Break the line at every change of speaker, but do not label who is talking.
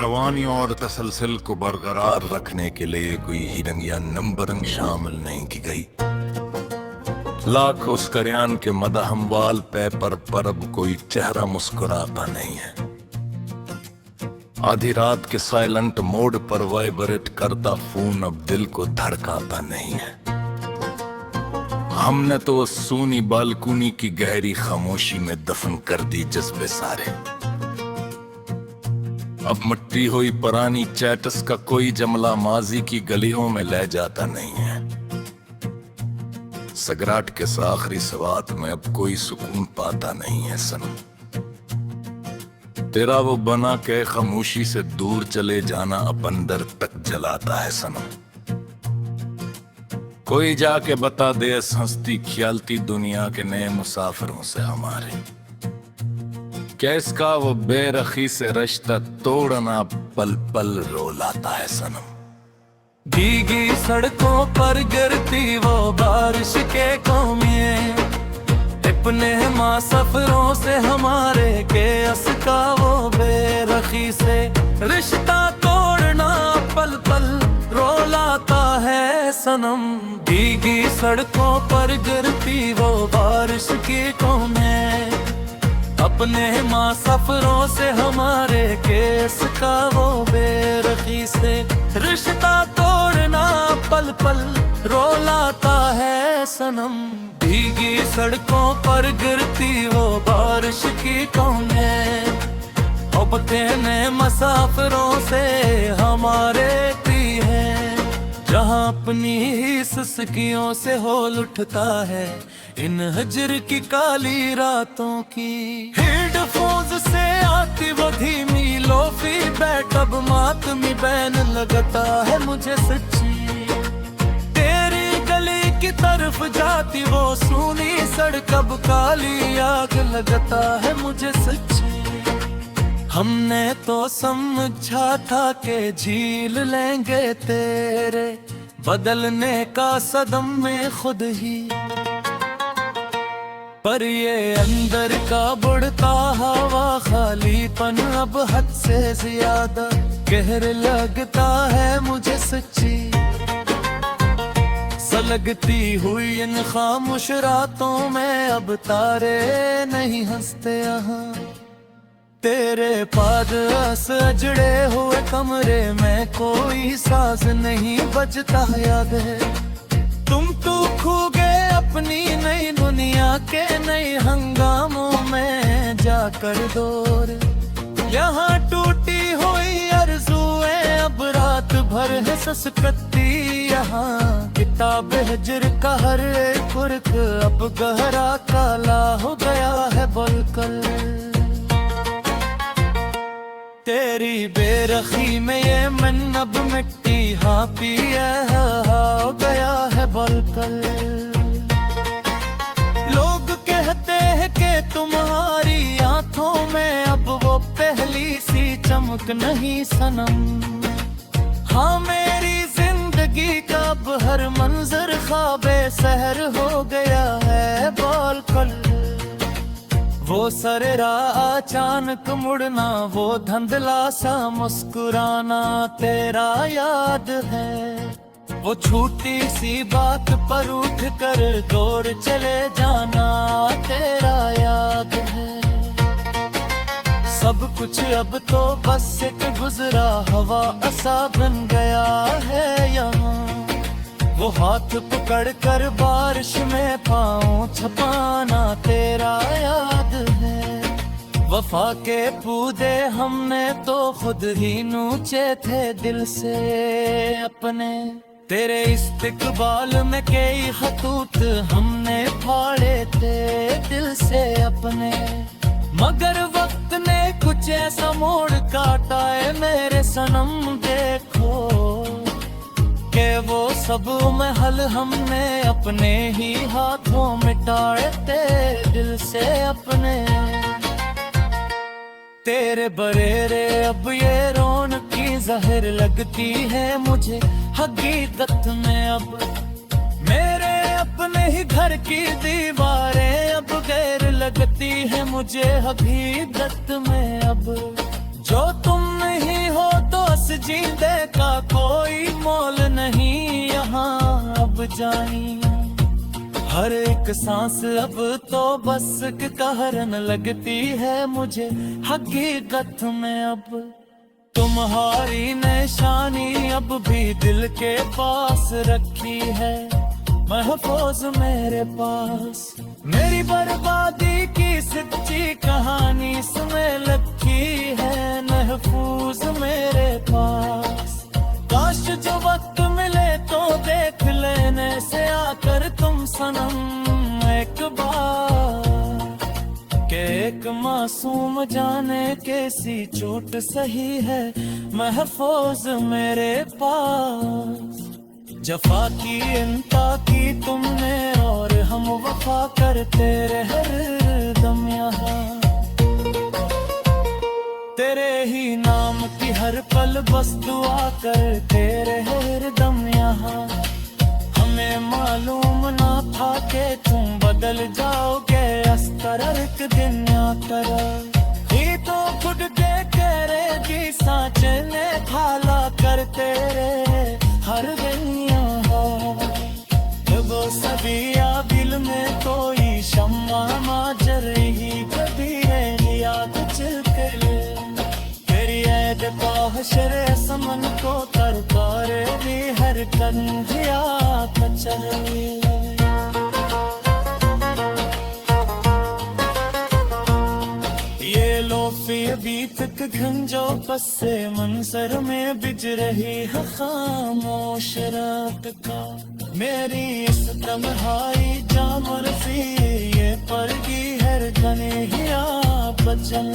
रवानी और तसलसल को बरकरार रखने के लिए कोई हिरंग या नंबरंग शामिल नहीं की गई। लाख उस करियान के मदहमवाल पेपर पर अब कोई चेहरा मुस्कुराता नहीं है। आधी रात के साइलेंट मोड पर वाइब्रेट करता फोन अब दिल को धड़काता नहीं है। हमने तो उस सूनी बालकुनी की गहरी खामोशी में दफन कर दी जज्बे सारे। अब मिट्टी हुई पुरानी चैटस का कोई जमला माजी की गलियों में ले जाता नहीं है। सगराट के आखिरी सवात में अब कोई सुकून पाता नहीं है सनम। तेरा वो बना के खामोशी से दूर चले जाना अब अंदर तक जलाता है सनम। कोई जाके बता दे इस हंसती ख्यालती दुनिया के नए मुसाफिरों से हमारे, कैसका वो बेरखी से रिश्ता तोड़ना पल पल रोलाता है सनम।
भीगी सड़कों पर गिरती वो बारिश के कौमिये, अपने माँ सफरों से हमारे के असका वो बेरखी से रिश्ता तोड़ना पल पल रोलाता है सनम। भीगी सड़कों पर गिरती वो बारिश की कौमें, अपने माँ सफरों से हमारे केस का वो बेरखी से रिश्ता तोड़ना पल पल रोलाता है सनम। भीगी सड़कों पर गिरती वो बारिश की कौमें, अपने मुसाफिरों से हमारे की है, जहाँ अपनी ही सिसकियों से होल उठता है इन हजर की काली रातों की। हेडफोन्स से आती वो धीमी लोफी बैट अब मातमी बैन लगता है मुझे सच्ची। तेरी गली की तरफ जाती वो सूनी सड़क अब काली आग लगता है मुझे सच्ची। हमने तो समझा था कि झील लेंगे तेरे बदलने का सदम में खुद ही, पर ये अंदर का बुढ़ता हवा खालीपन अब हद से ज्यादा कहर लगता है मुझे सच्ची। सलगती हुई इन खामोश रातों में अब तारे नहीं हंसते यहाँ, तेरे पास अजड़े हुए कमरे में कोई साज नहीं बजता याद है। तुम तो खो गए अपनी नई दुनिया के नए हंगामों में जाकर दूर। यहाँ टूटी हुई आरज़ुएं अब रात भर है ससकती, यहाँ किताब हिजर का हर कुर्क अब गहरा काला हो गया है बोलकर। तेरी बेरखी में ये मन अब मिट्टी हाँ पिया हो गया है बोलकर। लोग कहते हैं कि तुम्हारी आंखों में अब वो पहली सी चमक नहीं सनम। हाँ मेरी जिंदगी का अब हर मंजर ख्वाबे सहर हो गया है बोलकर। वो सरेरा अचानक मुड़ना, वो धंधला सा मुस्कुराना तेरा याद है। वो छोटी सी बात पर उठ कर दौड़ चले जाना तेरा याद है। सब कुछ अब तो बस एक गुजरा हवा असा बन गया है यहाँ। वो हाथ पकड़ कर बारिश में पाँव छपाना तेरा याद है। वफा के पूदे हमने तो खुद ही नूचे थे दिल से अपने, तेरे इस्तकबाल में कई खतूत हमने फाड़े थे दिल से अपने। मगर वक्त ने कुछ ऐसा मोड़ काटा है मेरे सनम देखो, के वो सब महल हमने अपने ही हाथों मिटाए थे दिल से अपने। तेरे बरेरे अब ये रौनकी ज़ाहिर लगती है मुझे हकीकत में। अब मेरे अपने ही घर की दीवारें अब गैर लगती है मुझे हकीकत में। अब जो तुम नहीं हो जीने का कोई मोल नहीं यहाँ अब जानी। हर एक सांस अब तो बस एक कहरन लगती है मुझे हकीकत में। अब तुम्हारी निशानी अब भी दिल के पास रखी है, महफूज मेरे पास। मेरी बर्बादी की सच्ची कहानी इसमें लिखी है, महफूज मेरे पास। काश जो वक्त मिले तो देख लेने से आकर तुम सनम एक बार, के एक मासूम जाने कैसी चोट सही है, महफूज मेरे पास। जफा की इंता की तुमने और हम वफा करते रहे हर दम यहाँ। तेरे ही नाम की हर पल बस दुआ करते रहे हर दम यहाँ। हमें मालूम ना था कि तुम बदल जाओगे अस्तर एक दिन आकर। ही तो खुद के करेगी सांचने खाला करते रहे हर दिन यहाँ। वो सभी दिल में कोई शम्मा माजर रही कभी है याद चले। तेरी ऐद हशर समन को तरकारे भी हर कंधिया कचरे। अभी तक घंजो पस्से मंजर में बिज रही है खामोश रात का। मेरी इस तन्हाई जामर सी ये परगी हर गने ही आप बचन।